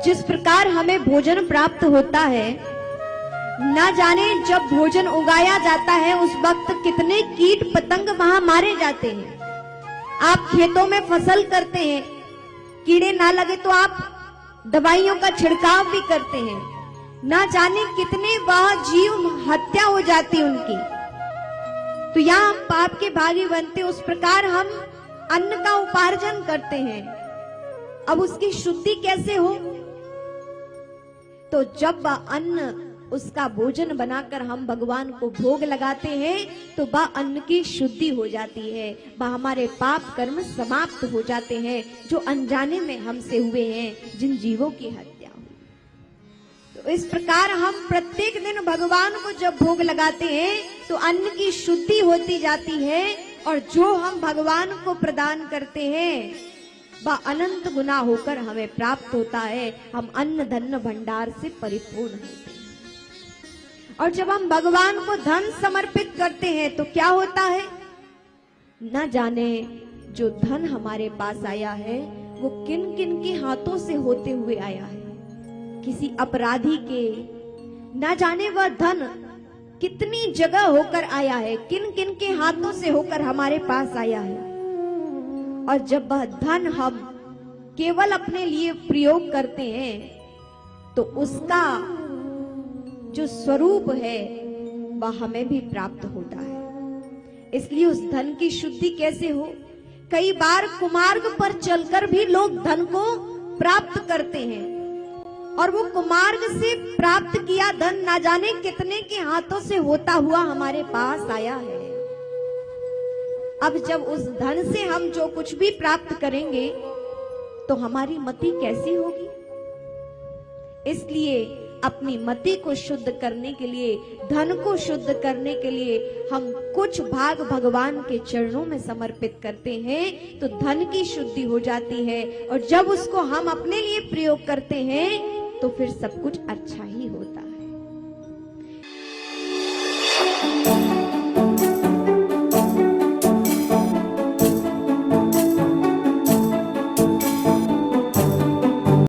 जिस प्रकार हमें भोजन प्राप्त होता है, ना जाने जब भोजन उगाया जाता है उस वक्त कितने कीट पतंग वहां मारे जाते हैं। आप खेतों में फसल करते हैं, कीड़े ना लगे तो आप दवाइयों का छिड़काव भी करते हैं, ना जाने कितने वह जीव हत्या हो जाती उनकी। तो यहाँ हम पाप के भागी बनते, उस प्रकार हम अन्न का उपार्जन करते हैं। अब उसकी शुद्धि कैसे हो? तो जब वह अन्न, उसका भोजन बनाकर हम भगवान को भोग लगाते हैं तो वह अन्न की शुद्धि हो जाती है, वह हमारे पाप कर्म समाप्त हो जाते हैं जो अनजाने में हमसे हुए हैं, जिन जीवों की हत्या हुई। तो इस प्रकार हम प्रत्येक दिन भगवान को जब भोग लगाते हैं तो अन्न की शुद्धि होती जाती है, और जो हम भगवान को प्रदान करते हैं वह अनंत गुना होकर हमें प्राप्त होता है। हम अन्न धन भंडार से परिपूर्ण होते हैं। और जब हम भगवान को धन समर्पित करते हैं तो क्या होता है? न जाने जो धन हमारे पास आया है वो किन किन के हाथों से होते हुए आया है, किसी अपराधी के। न जाने वह धन कितनी जगह होकर आया है, किन किन के हाथों से होकर हमारे पास आया है। और जब वह धन हम केवल अपने लिए प्रयोग करते हैं तो उसका जो स्वरूप है वह हमें भी प्राप्त होता है। इसलिए उस धन की शुद्धि कैसे हो? कई बार कुमार्ग पर चलकर भी लोग धन को प्राप्त करते हैं, और वो कुमार्ग से प्राप्त किया धन ना जाने कितने के हाथों से होता हुआ हमारे पास आया है। अब जब उस धन से हम जो कुछ भी प्राप्त करेंगे तो हमारी मति कैसी होगी? इसलिए अपनी मति को शुद्ध करने के लिए, धन को शुद्ध करने के लिए हम कुछ भाग भगवान के चरणों में समर्पित करते हैं तो धन की शुद्धि हो जाती है। और जब उसको हम अपने लिए प्रयोग करते हैं तो फिर सब कुछ अच्छा ही होता है।